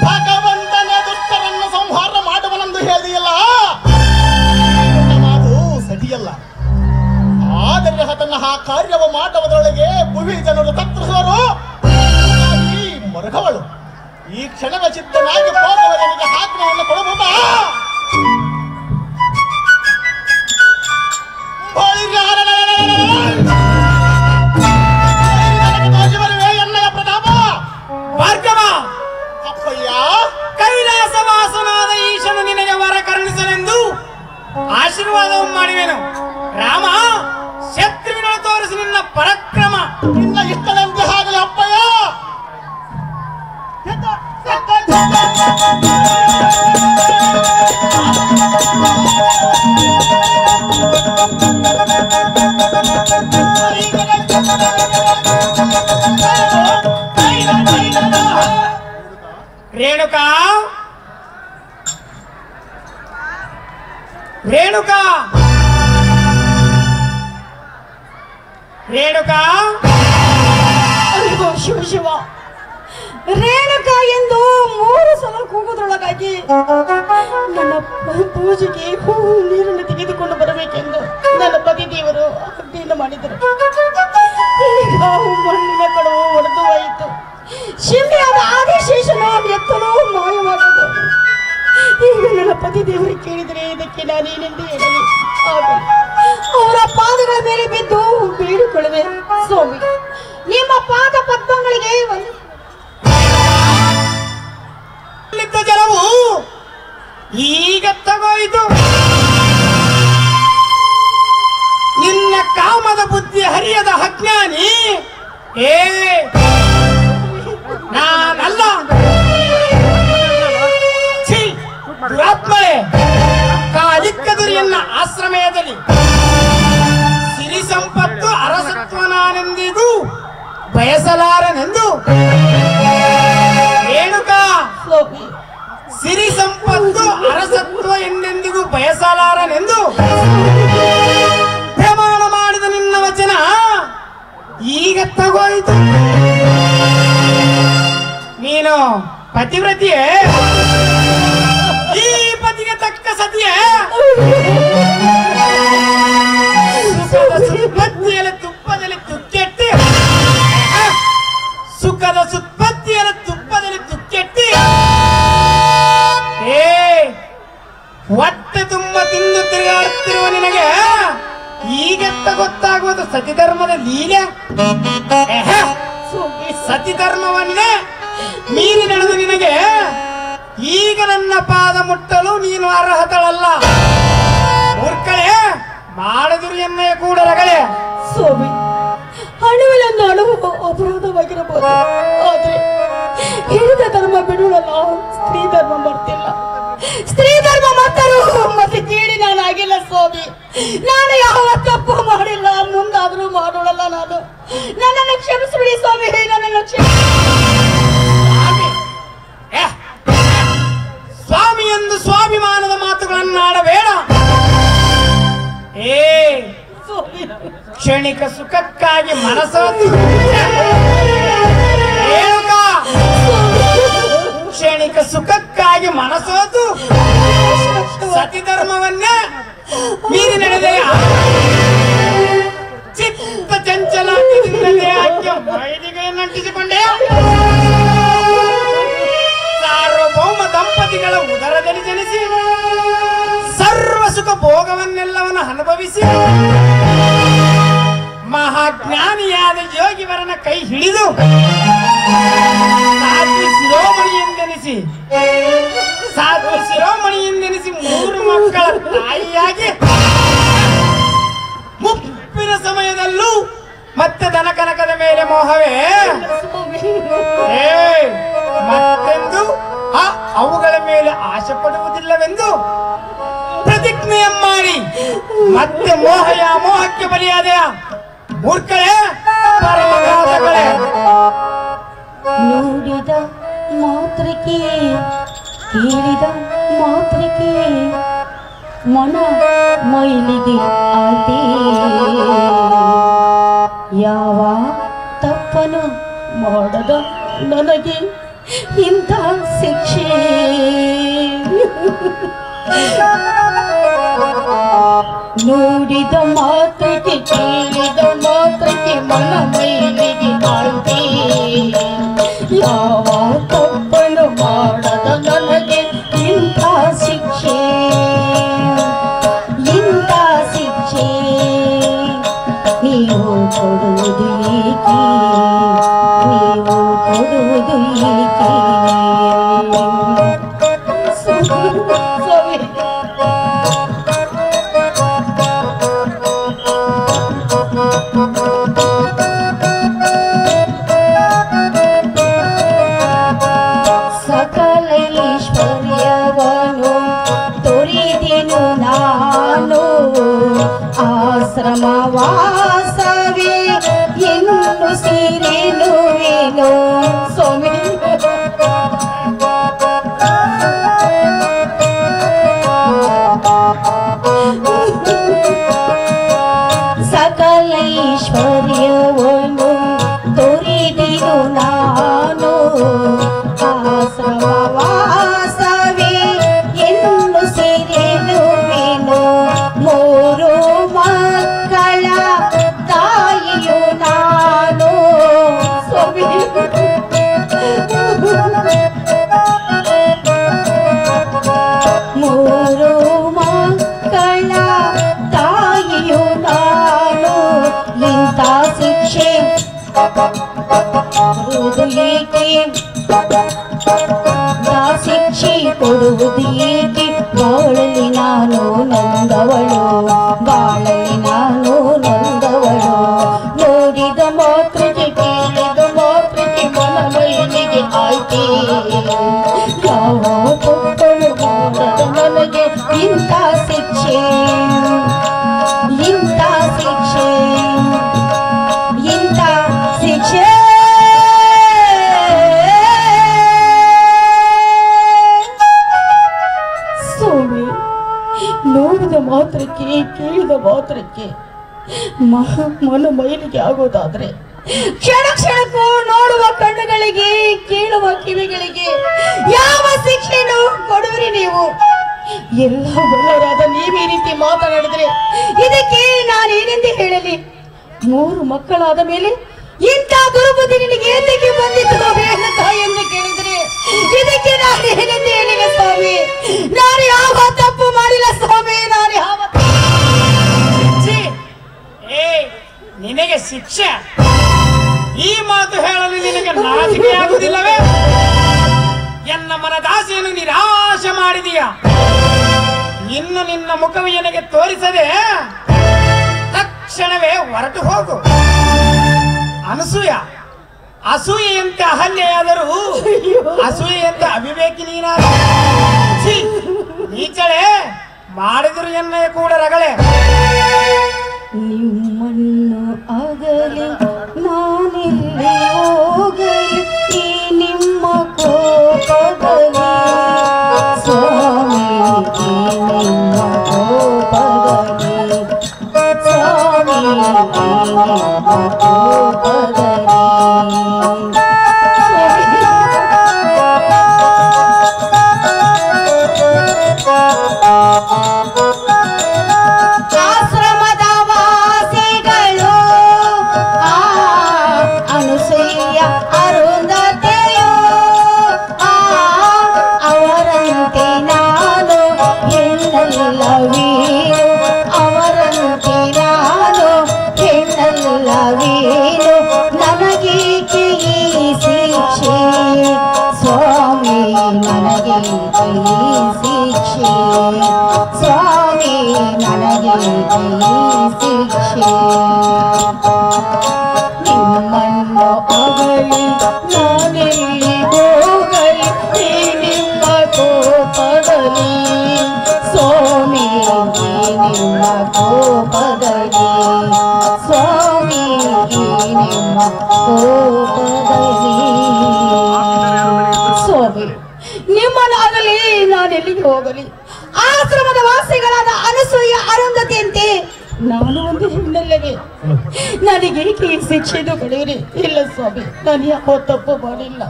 ಭಗವಂತನೇ ದುಷ್ಟರನ್ನು ಸಂಹಾರ ಮಾಡುವನೆಂದು ಹೇಳಿಯಲ್ಲ, ಮಾತು ಸರಿಯಲ್ಲ. ಆದರೆ ತನ್ನ ಆ ಕಾರ್ಯವ ಮಾಡುವುದರೊಳಗೆ ಭುವಿ ಜನರು ತತ್ರಿಸುವರು. ಮರುಗವಳು ಈ ಕ್ಷಣವ ಚಿತ್ತನಾಗಿ ಹೋಗುವವನಿಗೆ ಆಜ್ಞೆಯನ್ನು ಕೊಡಬಹುದಾ? ಎನ್ನಯ ಪ್ರತಾಪ. ಭಾರ್ಗವ, ಅಪ್ಪಯ್ಯ, ಕೈಲಾಸವಾಸನಾದ ಈಶನು ನಿನಗೆ ವರ ಕರುಣಿಸಲೆಂದು ಆಶೀರ್ವಾದವನ್ನು ಮಾಡಿವೆನು. ರಾಮ, ಶತ್ರುವಿನೊಳ ತೋರಿಸಿ ನಿನ್ನ ಪರಾಕ್ರಮ. ನಿನ್ನ ಇಷ್ಟದಂತೆ ಆಗಲಿ ಅಪ್ಪಯ್ಯ. ರೇಣುಕಾ, ರೇಣುಕಾ, ರೇಣುಕಾ, ಅಯ್ಯೋ ಶಿವ ಶಿವ, ರೇಣುಕಾ ಎಂದು 3 ಸಲ ಕೂಗುವುದರೊಳಗಾಗಿ ನನ್ನ ಪೂಜೆಗೆ ಹೂವು ನೀರನ್ನು ತೆಗೆದುಕೊಂಡು ಬರಬೇಕೆಂದು ನನ್ನ ಪತಿ ದೇವರು ಆಜ್ಞೆಯನ್ನು ಮಾಡಿದರು. ಈಗ ಮಣ್ಣಿನ ಕಡವು ಒಡೆದು ಹೋಯಿತು. ಶಿಲ್ಲೆಯಾದ ಆದಿಶೇಷನ ಎತ್ತಲು ಮಾಯವಾಗದು. ಈಗ ನನ್ನ ಪತಿ ದೇವರು ಕೇಳಿದರೆ ಇದಕ್ಕೆ ನಾನೇನೆಂದು ಹೇಳಲಿ? ಅವರ ಪಾದಗಳ ಮೇಲೆ ಬಿದ್ದು ಬೇಡಿಕೊಳ್ಳುವೆ. ಸ್ವಾಮಿ, ನಿಮ್ಮ ಪಾದ ಪದ್ಮಗಳಿಗೆ ಜಲವು ಈಗ ತಗೋಯಿತು. ನಿನ್ನ ಕಾಮದ ಬುದ್ಧಿ ಹರಿಯದ ಅಜ್ಞಾನಿ. ನಾನಲ್ಲ, ದುರಾತ್ಮಳೆ. ಕಾಲಿಕ್ಕದುರಿಯನ್ನ ಆಶ್ರಮಯದಲ್ಲಿ ಸಿರಿ ಸಂಪತ್ತು ಅರಸತ್ವ ನಾನೆಂದಿಗೂ ಬಯಸಲಾರನೆಂದು ರೇಣುಕಾ. ಸಿರಿ ಸಂಪತ್ತು ಅರಸತ್ವ ಎಂದೆಂದಿಗೂ ಬಯಸಲಾರನೆಂದು ಪ್ರಮಾಣ ಮಾಡಿದ ನಿನ್ನ ವಚನ ಈಗ ತಗೋಯಿತು. ನೀನು ಪತಿವ್ರತಿಯೇ, ಈ ಪತಿಗೆ ತಕ್ಕ ಸತಿಯೇ. ಸುತ್ಪತ್ತಿಯಲ್ಲಿ ತುಪ್ಪದಲ್ಲಿ ತುಕ್ಕೆಟ್ಟಿ, ಸುಖದ ಸುತ್ಪತ್ತಿಯಲ್ಲಿ ತುಪ್ಪದಲ್ಲಿ ತುಕ್ಕೆಟ್ಟಿ ಹೊಟ್ಟೆ ತುಂಬ ತಿಂದು ತಿರುಗಾಡುತ್ತಿರುವ ನಿನಗೆ ಈಗೆತ್ತ ಗೊತ್ತಾಗುವುದು ಸತಿಧರ್ಮದ ಲೀಲೆ. ಸತಿಧರ್ಮವನ್ನೇ ಮೀರಿ ನಡೆದು ನಿನಗೆ ಈಗ ನನ್ನ ಪಾದ ಮುಟ್ಟಲು ನೀನು ಅರ್ಹತಳಲ್ಲ. ಮೂರ್ಖಳೆ, ಮಾಡಿದ್ರು ಎನ್ನೆಯ ಕೂಡ ರಗಳೆ. ಸ್ವಾಮಿ, ಹಣವಿಲ್ಲೊಂದು ಅಣುವು ಅಪರಾಧವಾಗಿರಬಹುದು. ಆದ್ರೆ ಹೇಳಿದ ಧರ್ಮ ಬಿಡುವಲ್ಲ, ಸ್ತ್ರೀ ಧರ್ಮ ಮಾಡ್ತಿಲ್ಲ. ಸ್ತ್ರೀ ಧರ್ಮ ಮಾಡ್ತಾರೋ ಮತ್ತೆ ಕೇಳಿ ನಾನಾಗಿಲ್ಲ ಸ್ವಾಮಿ. ನಾನು ಯಾವ ತಪ್ಪು ಮಾಡಿಲ್ಲ, ಮುಂದಾದ್ರೂ ಮಾಡೋಳಲ್ಲ ನಾನು. ನನ್ನನ್ನು ಕ್ಷಮಿಸ್ಬಿಡಿ ಸ್ವಾಮಿ, ನನ್ನನ್ನು ಸ್ವಾಮಿ ಎಂದು ಸ್ವಾಭಿಮಾನದ ಮಾತುಗಳನ್ನಾಡಬೇಡ. ಕ್ಷಣಿಕ ಸುಖಕ್ಕಾಗಿ ಮನಸೋತು, ಕ್ಷಣಿಕ ಸುಖಕ್ಕಾಗಿ ಮನಸೋತು ಸತಿಧರ್ಮವನ್ನೇ ಮೀರಿ ನಡೆದೆಯ. ಚಿತ್ತ ಚಂಚಲತೆಯಿಂದಲೇ ಆಕೆ ಮೈಲಿಗೆಯನ್ನಂಟಿಸಿಕೊಂಡೆ. ಸಾರ್ವಭೌಮ ದಂಪತಿಗಳ ಉದರದಲ್ಲಿ ಜನಿಸಿ ಸರ್ವ ಸುಖ ಭೋಗವನ್ನೆಲ್ಲವನ್ನು ಅನುಭವಿಸಿ ಮಹಾಜ್ಞಾನಿಯಾದ ಯೋಗಿವರನ ಕೈ ಹಿಡಿದು ಸಾಧ್ವಿ ಶಿರೋಮಣಿ ಎಂದೆನಿಸಿ 3 ಮಕ್ಕಳ ತಾಯಿಯಾಗಿ ಮುಪ್ಪಿನ ಸಮಯದಲ್ಲೂ ಮತ್ತೆ ದನಕನಕದ ಮೇಲೆ ಮೋಹವೇ ಮತ್ತೆಂದು ಅವುಗಳ ಮೇಲೆ ಆಶೆ ಪಡುವುದಿಲ್ಲವೆಂದು ಪ್ರತಿಜ್ಞೆಯ ಮಾಡಿ ಮತ್ತೆ ಮೋಹಕ್ಕೆ ಬಲಿಯಾದೆಯ ಮೂರ್ಖಳೆ, ಪರಮಘಾತಗಳೇ. ನೋಡಿದ ಮಾತ್ರಕ್ಕೆ, ಕೇಳಿದ ಮಾತ್ರಕ್ಕೆ ಮನ ಮೈಲಿಗೆ ಆತೆ. ಯಾವ ತಪ್ಪನು ಮಾಡದ ನನಗೆ ಇಂಥ ಶಿಕ್ಷೆ. ನೋಡಿದ ಮಾತ್ರಕ್ಕೆ, ಕೇಳಿದ ಮಾತ್ರಕ್ಕೆ ಮನ ಮೈಲಿಗೆ ಆತೆ. ಯಾವ ತಪ್ಪನು ಮಾಡದ ನನಗೆ ಇಂಥ ಶಿಕ್ಷೆ, ಇಂಥ ಶಿಕ್ಷೆ ನೀವು ಕೊಡುವುದು ಏಕೆ, ನೀವು ಕೊಡುವುದು ಏಕೆ. ಸಕಲ ಐಶ್ವರ್ಯವನ್ನು ತೊರೆದೆನು ನಾನು, ಆಶ್ರಮವಾಸವೇ ಇನ್ನು ಸೀರೆನುವೆನು. ಸ್ವಾಮಿ, ಸಕಲ ಐಶ್ವರ್ಯವನ್ನು ತೊರೆದೆನು ನಾನು, ಆಶ್ರಮವಾಸವೇ ಇನ್ನು ಸೀರೆನುವೆನು. 3 ಮಕ್ಕಳ ತಾಯಿಯು ನಾನು. ಸ್ವಾಮಿ, 3 ಮಕ್ಕಳ ತಾಯಿಯು ನಾನು. ಇಂಥ ಶಿಕ್ಷೆ ಕೊಡುವುದು ಏಕೆ, ಶಿಕ್ಷೆ ಕೊಡುವುದು ಏಕೆ, ಬಾಳಲಿ ನೋಡುವುದಕ್ಕೆ ಮನ ಮೈಲಿಗೆ ಆಗೋದಾದ್ರೆ ಕ್ಷಣ ಕ್ಷಣಕ್ಕೂ ನೋಡುವ ಕಣ್ಣುಗಳಿಗೆ ಕೇಳುವ ಕಿವಿಗಳಿಗೆ ಯಾವ ಶಿಕ್ಷೆಯನ್ನು ಕೊಡುವಿರಿ ನೀವು? ಎಲ್ಲ ಬಲ್ಲವರಾದ ನೀವೇ ರೀತಿ ಮಾತನಾಡಿದ್ರೆ ಇದಕ್ಕೆ ನಾನೇನೆಂದು ಹೇಳಲಿ? 3 ಮಕ್ಕಳಾದ ಮೇಲೆ ಇಂಥ ದುರ್ಬುದ್ಧಿ ನಿನಗೆ ಏತಕ್ಕೆ ಬಂದಿತ್ತು ತಾಯಿ ಎಂದು ಕೇಳಿದ್ರೆ ಇದಕ್ಕೆ ನಾನೇನೆಂದು ಹೇಳಿಲ್ಲ ಸ್ವಾಮಿ. ನಾನು ಯಾವ ತಪ್ಪು ಮಾಡಿಲ್ಲ ಸ್ವಾಮಿ. ನಾನು ಯಾವ ನಿನಗೆ ಶಿಕ್ಷೆ? ಈ ಮಾತು ಹೇಳಲು ನಿನಗೆ ನಾಚಿಕೆಯಾಗುವುದಿಲ್ಲವೇ? ಎನ್ನ ಮನದಾಸೆಯನ್ನು ನಿರಾಶೆ ಮಾಡಿದೀಯ. ಇನ್ನು ನಿನ್ನ ಮುಖವು ನನಗೆ ತೋರಿಸದೆ ತಕ್ಷಣವೇ ಹೊರಟು ಹೋಗು. ಅನಸೂಯ, ಅಸೂಯೆಯಂತೆ ಅಹಲ್ಯೆಯಾದರೂ ಅಸೂಯೆಯಂತೆ ಅವಿವೇಕಿ ನೀನಾದ ನೀಚಳೆ ಮಾಡಿದರು ಎನ್ನ ಕೂಡ ರಗಳೆ. ನಿಮ್ಮನ್ನು ಆಗಲಿ ನಾನೆಲ್ಲಿ ಹೋಗಲಿ ಈ ನಿಮ್ಮ ಕೋಪದಲ್ಲಿ ಸ್ವಾಮಿ, ನಿಮ್ಮ ಕೋಪದಲ್ಲಿ ಸ್ವಾಮಿ, ನಿಮ್ಮ ಕೋಪದಲ್ಲಿ ನಿಮ್ಮನ್ನು ಆಗಲಿ ನಾನೆಲ್ಲಿ ಹೋಗಲಿ ಈ ನಿಮ್ಮ ಕೋಪದಲ್ಲಿ ಸ್ವಾಮಿ, ನಿಮ್ಮ ಕೋಪದಲ್ಲಿ ಸ್ವಾಮಿ, ನಿಮ್ಮ ಕೋಪದಲ್ಲಿ ಸ್ವಾಮಿ. ನಿಮ್ಮನ್ನಾಗಲಿ ನಾನೆಲ್ಲಿಗೆ ಹೋಗಲಿ ಆಶ್ರಮದ ವಾಸಿಗಳಾದ ಅನಸೂಯ ಅರುಂಧತಿಯಂತೆ ನಾನು ಒಂದು ಹೆಣ್ಣಲ್ಲವೇ? ನನಗೆ ಈ ಶಿಕ್ಷೆಯನ್ನು ಕೊಡಿರಿ. ಇಲ್ಲ ಸ್ವಾಮಿ, ನಾನು ಯಾವ ತಪ್ಪು ಮಾಡಿಲ್ಲ.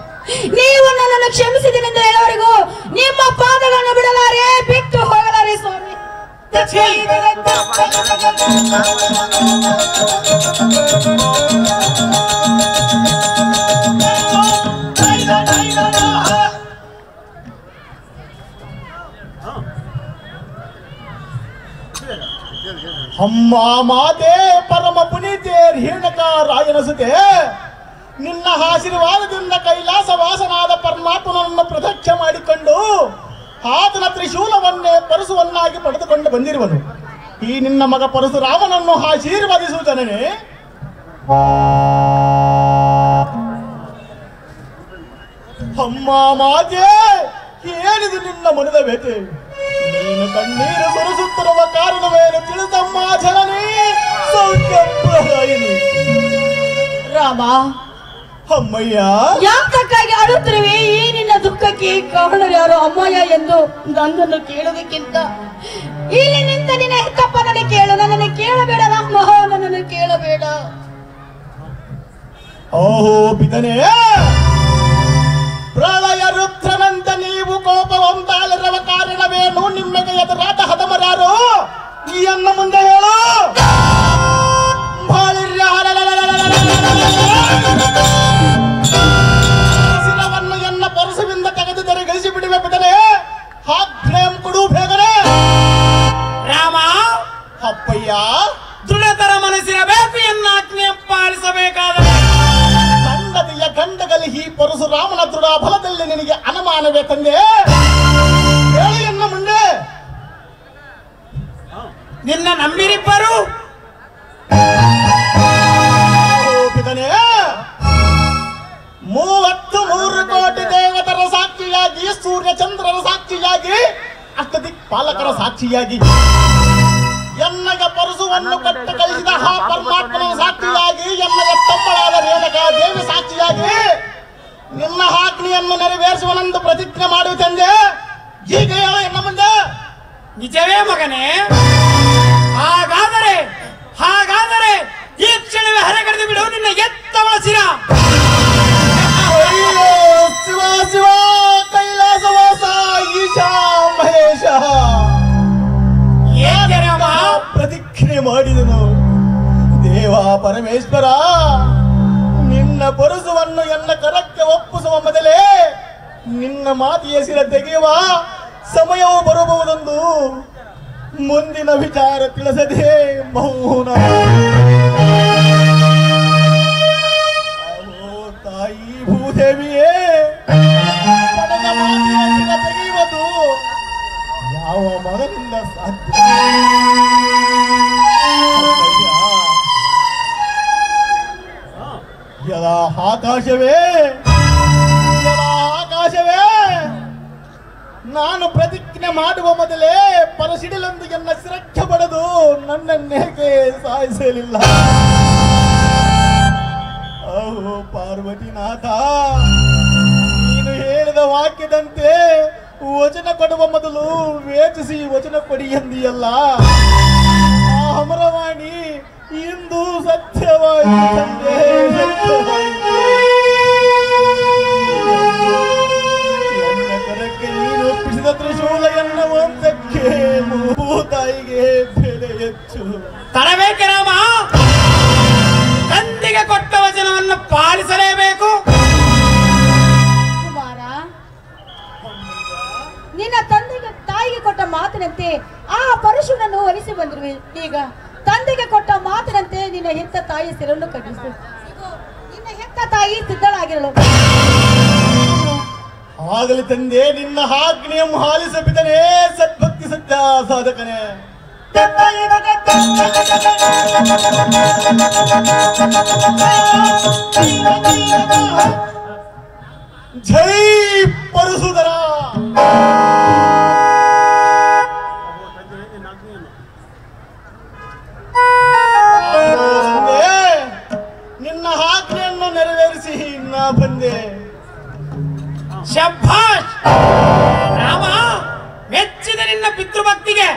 ನೀವು ನನ್ನನ್ನು ಕ್ಷಮಿಸಿದೆನೆಂದು ಹೇಳೋವರೆಗೂ ನಿಮ್ಮ ಪಾದಗಳನ್ನು ಬಿಡಲಾರೆ, ಬಿಟ್ಟು ಹೋಗಲಾರೆ ಸ್ವಾಮಿ. ಅಮ್ಮ ಮಾತೆ ಪರಮ ಪುನೀತೆ ರೇಣುಕಾರಾಯನಸುತೆ, ನಿನ್ನ ಆಶೀರ್ವಾದದಿಂದ ಕೈಲಾಸ ವಾಸನಾದ ಪರಮಾತ್ಮನನ್ನು ಪ್ರತ್ಯಕ್ಷ ಮಾಡಿಕೊಂಡು ಆತನ ತ್ರಿಶೂಲವನ್ನೇ ಪರಶುವನ್ನಾಗಿ ಪಡೆದುಕೊಂಡು ಬಂದಿರುವನು. ಈ ನಿನ್ನ ಮಗ ಪರಶುರಾಮನನ್ನು ಆಶೀರ್ವಾದಿಸುತ್ತಾನೆ. ಅಮ್ಮ ಮಾತೆ, ಏನಿದು ನಿನ್ನ ಮನದ ವ್ಯತೆ? ನೀನು ಕಣ್ಣೀರು ಸುರಿಸುತ್ತಿರುವ ಕಾರಣವೇನು ತಿಳಿಸಮ್ಮ ಜನನಿ ಸೌಖ್ಯಪ್ರದಾಯಿನಿ. ರಾಮ, ಅಮ್ಮಯ್ಯ, ಯಾತಕ್ಕಾಗಿ ಅಳುತ್ತಿರುವೆ? ಈ ನಿನ್ನ ದುಃಖಕ್ಕೆ ಕಾರಣ ಯಾರು ಅಮ್ಮಯ್ಯ ಎಂದು ನನ್ನನ್ನು ಕೇಳುವುದಕ್ಕಿಂತ ಇಲ್ಲಿ ನಿಂತ ನಿನ್ನ ಹೆತ್ತಪ್ಪನನ್ನು ಕೇಳು. ನನ್ನನ್ನು ಕೇಳಬೇಡ ರಾಮ, ನನ್ನನ್ನು ಕೇಳಬೇಡ. ಓಹೋ ಬಿದನೆ, ಪ್ರಳಯ ರುದ್ರನಂತ ನೀವು ಕೋಪವಂತಾಲಿರುವ ಕಾರಣವೇನು? ನಿಮ್ಮೆಗೆ ಎದುರಾದ ಹದಮರಾರು ಈ ಅನ್ನ ಮುಂದೆ ಹೇಳು. ಶಿರವನ್ನು ಎನ್ನ ಪರಸವಿಂದ ತೆಗೆದು ಗಳಿಸಿ ಬಿಡುವೆ ಬಿಡನೆ. ಹಾಗ್ನೇಂ ಕೊಡು ಬೇಗನೆ. ರಾಮ, ಅಪ್ಪಯ್ಯ, ದೃಢತರ ಮನಸ್ಸಿರಬೇಕು, ಎನ್ನ ಆಜ್ಞೆ ಪಾಲಿಸಬೇಕಾದರೆ ಸಂಗತಿಯ ಗಂಡಗಲಿ ಈ ಪರಶುರಾಮನ ದೃಢ ಬಲದಲ್ಲಿ ನಿನಗೆ ಅನುಮಾನವೇ ತಂದೆ? ಹೇಳು ಎನ್ನ ಮುಂದೆ. ನಿನ್ನ ನಂಬಿರಿಬ್ಬರು ಬಿದನೆ, 33 ಕೋಟಿ ದೇವತರ ಸಾಕ್ಷಿಯಾಗಿ, ಸೂರ್ಯ ಚಂದ್ರರ ಸಾಕ್ಷಿಯಾಗಿ, ಅಷ್ಟದಿಕ್ಪಾಲಕರ ಸಾಕ್ಷಿಯಾಗಿ, ಎನ್ನಗೆ ಪರಶುವನ್ನು ಕಟ್ಟ ಕಳಿಸಿದ ಆ ಪರಮಾತ್ಮನ ಸಾಕ್ಷಿಯಾಗಿ, ಎನ್ನಗ ತಮ್ಮಳಾದ ರೇಣುಕಾ ದೇವಿ ಸಾಕ್ಷಿಯಾಗಿ ನಿನ್ನ ಆಜ್ಞೆಯನ್ನು ನೆರವೇರಿಸುವನೆಂದು ಪ್ರತಿಜ್ಞೆ ಮಾಡುತ್ತಂದೆ. ಈಗ ಎನ್ನ ಮುಂದೆ. ನಿಜವೇ ಮಗನೇ? ಹಾಗಾದರೆ ಹಾಗಾದರೆ ಈ ಕ್ಷಣವೇ ಹರಗಡೆದು ಬಿಡು ನಿನ್ನ ಎತ್ತವಳ ಶಿರ. ಶಿವ ಶಿವ ಕೈಲಾಸವಾಸ ಈಶಾ ಮಹೇಶ ಪ್ರತಿಜ್ಞೆ ಮಾಡಿದನು. ದೇವ ಪರಮೇಶ್ವರ, ನಿನ್ನ ಪರಸುವನ್ನು ಎನ್ನ ಕರಕ್ಕೆ ಒಪ್ಪಿಸುವ ಮೊದಲೇ ನಿನ್ನ ಮಾತಿಯ ಶಿರ ತೆಗೆಯುವ ಸಮಯವು ಬರಬಹುದೆಂದು ಮುಂದಿನ ವಿಚಾರ ತಿಳಿಸದೆ ಮೌನ. ತಾಯಿ ಭೂದೇವಿಯೇ, ಪಡೆದ ಮಾತಿನ ಶಿರ ತೆಗೆಯುವುದು ಯಾವ ಮಗನಿಂದ ಸಾಧ್ಯ? ಆಕಾಶವೇ, ಆಕಾಶವೇ, ನಾನು ಪ್ರತಿಜ್ಞೆ ಮಾಡುವ ಮೊದಲೇ ಪರಸಿಡಿಲೆಂದು ಎನ್ನ ಶಿರಕ್ಕೆ ಬಡದು ನನ್ನನ್ನೇಕೆ ಸಾಯಿಸಲಿಲ್ಲ? ಓ ಪಾರ್ವತಿನಾಥ, ನೀನು ಹೇಳಿದ ವಾಕ್ಯದಂತೆ ವಚನ ಕೊಡುವ ಮೊದಲು ವೇಚಿಸಿ ವಚನ ಕೊಡಿ ಎಂದಿಯಲ್ಲ. ಆ ಅಮರವಾಣಿ ಇಂದು ಸತ್ಯವಾಯಿತು ತಂದೆ, ಸತ್ಯವಾಯಿತು. ಎನ್ನ ಕರಕ್ಕೆ ನೀನು ಒಪ್ಪಿಸಿದ ತ್ರಿಶೂಲ ಎನ್ನ ವಂಶಕ್ಕೆ ಭೂತಾಯಿಗೆ ಬೆಲೆ ಹೆಚ್ಚು. ತರಬೇಕೆ ರಾಮ, ತಂದೆಗೆ ಕೊಟ್ಟ ವಚನವನ್ನು ಪಾಲಿಸಲೇಬೇಕು. ಕುಮಾರ, ನಿನ್ನ ತಂದೆಗೆ ತಾಯಿಗೆ ಕೊಟ್ಟ ಮಾತಿನಂತೆ ಆ ಪರಶುನನ್ನು ಒಲಿಸಿ ಬಂದಿರುವೆ. ಈಗ ತಂದೆಗೆ ಕೊಟ್ಟ ಮಾತಿನಂತೆ ನಿನ್ನ ಹೆತ್ತ ತಾಯಿ ಸಿರನ್ನು ಕಟ್ಟಿಸು. ನಿನ್ನ ಹೆತ್ತ ತಾಯಿ ಸಿದ್ಧಳಾಗಿರಲು. ಆಗಲಿ ತಂದೆ, ನಿನ್ನ ಆಜ್ಞೆಯ ಹಾಲಿಸಬಿದನೆ ಸದ್ಭಕ್ತಿ ಸತ್ಯ ಸಾಧಕನೇ. ಜೈ ಪರಶುಧರ. ನಿನ್ನ ಆಜ್ಞೆಯನ್ನು ನೆರವೇರಿಸಿ ನಾ ಬಂದೆ. ಶಭಾಷ್ ರಾಮ, ಮೆಚ್ಚಿದ ನಿನ್ನ ಪಿತೃಭಕ್ತಿಗೆ.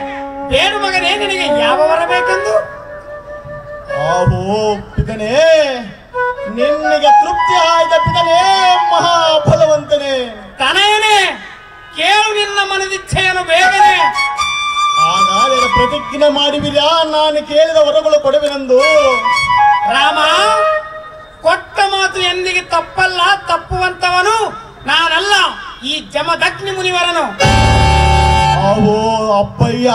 ಬೇಡು ಮಗನೇ, ನಿನಗೆ ಯಾವ ವರ ಬೇಕೆಂದು? ಆಹೋ ಪಿತನೇ, ನಿನ್ನಿಗೆ ತೃಪ್ತಿ ಆಯ್ದ ಪಿತನೇ, ಮಹಾಫಲವಂತನೇ. ತನಯನೇ, ಕೇಳು ನಿನ್ನ ಮನದಿಚ್ಛೆಯನ್ನು ಬೇಗನೆ. ಹಾಗಾದರೆ ಪ್ರತಿಜ್ಞೆ ಮಾಡಿಬಿರಾ, ನಾನು ಕೇಳಿದ ವರಗಳು ಕೊಡುವೆನೆಂದು. ರಾಮ, ಕೊಟ್ಟ ಮಾತು ಎಂದಿಗೆ ತಪ್ಪಲ್ಲ. ತಪ್ಪುವಂತವನು ನಾನಲ್ಲ, ಈ ಜಮದಗ್ನಿ ಮುನಿವರನು. ಆಹೋ ಅಪ್ಪಯ್ಯ,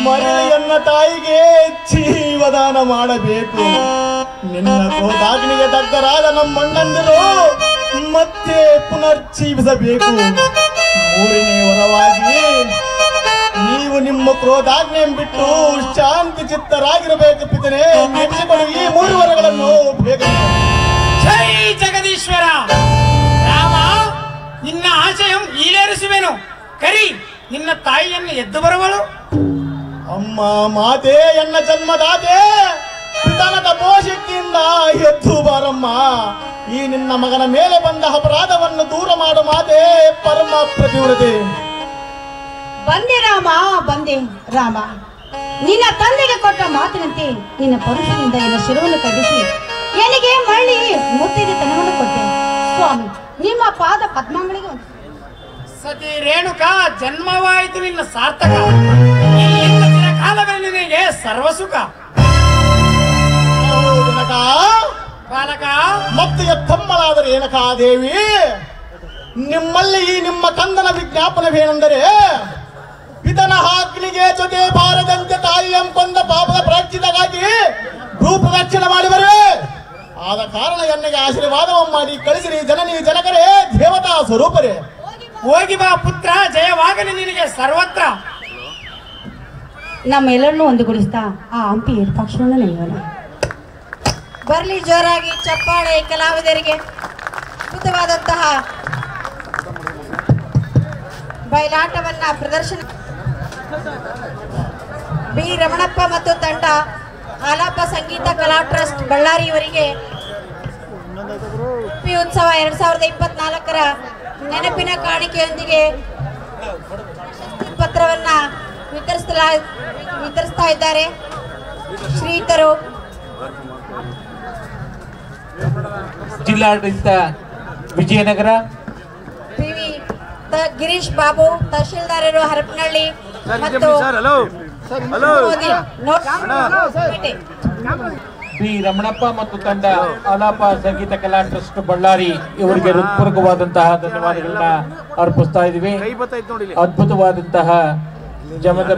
ಮರೆಯನ್ನ ತಾಯಿಗೆ ಜೀವದಾನ ಮಾಡಬೇಕು. ನಿನ್ನ ಕ್ರೋಧಾಗ್ನಿಗೆ ತಗ್ಗರಾದ ನಮ್ಮಣ್ಣಂದಿರು ಮತ್ತೆ ಪುನರ್ಜೀವಿಸಬೇಕು. ಮೂರನೇ ವರವಾಗಿ ನೀವು ನಿಮ್ಮ ಕ್ರೋಧಾಗ್ನೆ ಬಿಟ್ಟು ಶಾಂತಿ ಚಿತ್ತರಾಗಿರಬೇಕು ಪಿತನೆ. ನೆನೆಸಿಕೊಳ್ಳಿ ಈ 3 ವರಗಳನ್ನು ಬೇಗ. ಜೈ ಜಗದೀಶ್ವರ. ರಾಮ, ನಿನ್ನ ಆಶಯಂ ಈಡೇರಿಸುವೆನು. ಕರಿ, ನಿನ್ನ ತಾಯಿಯನ್ನು ಎದ್ದು ಬರುವಳು. ಅಮ್ಮ ಮಾತೆ, ಎನ್ನ ಜನ್ಮದಾತೆ, ಪಿತನ ತಪೋಶಕ್ತಿಯಿಂದ ಎದ್ದು ಬಾರಮ್ಮ. ಈ ನಿನ್ನ ಮಗನ ಮೇಲೆ ಬಂದ ಅಪರಾಧವನ್ನು ದೂರ ಮಾಡು ಮಾತೆ, ಪರಮ ಪ್ರತಿವ್ರತೆ. ಬಂದೆ ರಾಮ, ಬಂದೆ ರಾಮ. ನಿನ್ನ ತಂದೆಗೆ ಕೊಟ್ಟ ಮಾತಿನಂತೆ ನಿನ್ನ ಪರುಷನಿಂದ ನಿನ್ನ ಶಿರವನ್ನು ಕಟ್ಟಿಸಿ ನನಗೆ ಮಳ್ಳಿ ಮುತ್ತಿದ ತನವನ್ನು ಕೊಟ್ಟೆ. ಸ್ವಾಮಿ, ನಿಮ್ಮ ಪಾದ ಪದ್ಮಗಳಿಗೆ ಸತಿ ರೇಣುಕಾ, ಜನ್ಮವಾಯಿತು ನಿನ್ನ ಸಾರ್ಥಕ. ಕಾಲದಲ್ಲಿ ನಿನಗೆ ಸರ್ವಸುಖ. ಬಾಲಕ, ಮತ್ತು ಎತ್ತಮ್ಮಳಾದ ರೇಣುಕಾ ದೇವಿ, ನಿಮ್ಮಲ್ಲಿ ಈ ನಿಮ್ಮ ಕಂದನ ವಿಜ್ಞಾಪನವೇನೆಂದರೆ, ಪಿತನ ಆಜ್ಞೆಗೆ ಜೊತೆ ಬಾರದಂತೆ ತಾಯಿಯಂ ಕೊಂದ ಪಾಪದ ಪ್ರಾಯಶ್ಚಿತ್ತಕ್ಕಾಗಿ ಭೂಪ್ರದಕ್ಷಿಣೆ ಮಾಡಿ ಬರುವೆ. ಆದ ಕಾರಣ ಎನ್ನಗೆ ಆಶೀರ್ವಾದವನ್ನು ಮಾಡಿ ಕಳಿಸಿರಿ. ಜನನಿ ಜನಕರೇ, ದೇವತಾ ಸ್ವರೂಪರೇ, ಹೋಗಿ ಬಾ ಪುತ್ರ. ಜಯವಾಗಲಿ ನಿನಗೆ ಸರ್ವತ್ರ. ನಮ್ಮೆಲ್ಲರನ್ನೂ ಒಂದುಗೂಡಿಸ್ತಾ ಆ ಹಂಪಿ ಪಕ್ಷವನ್ನು ನೆನೆಯೋಣ. ಬರಲಿ ಜೋರಾಗಿ ಚಪ್ಪಾಳೆ ಕಲಾವಿದರಿಗೆ. ಅದ್ಭುತವಾದಂತಹ ಬಯಲಾಟವನ್ನ ಪ್ರದರ್ಶನ ಬಿ ರಮಣಪ್ಪ ಮತ್ತು ತಂಡ ಆಲಾಪ ಸಂಗೀತ ಕಲಾ ಟ್ರಸ್ಟ್ ಬಳ್ಳಾರಿ ಇವರಿಗೆ ಹಂಪಿ ಉತ್ಸವ 2024ರ ನೆನಪಿನ ಕಾಣಿಕೆಯೊಂದಿಗೆ ಪತ್ರವನ್ನ ವಿತರಿಸ್ತಾ ಇದ್ದಾರೆ. ಶ್ರೀತರು ಜಿಲ್ಲಾಡಳಿತ ವಿಜಯನಗರ, ಪಿವಿ ಗಿರೀಶ್ ಬಾಬು ತಹಶೀಲ್ದಾರರು ಹರಪನಹಳ್ಳಿ ಮತ್ತು ಮೋದಿ ಪೇಟೆ. ಶ್ರೀ ರಮಣಪ್ಪ ಮತ್ತು ತಂಡ ಆಲಾಪ ಸಂಗೀತ ಕಲಾ ಟ್ರಸ್ಟ್ ಬಳ್ಳಾರಿ ಇವರಿಗೆ ಹೃತ್ಪೂರ್ವಕವಾದಂತಹ ಧನ್ಯವಾದಗಳನ್ನ ಅರ್ಪಿಸ್ತಾ ಇದ್ದೀವಿ. ಅದ್ಭುತವಾದಂತಹ ಜಮದ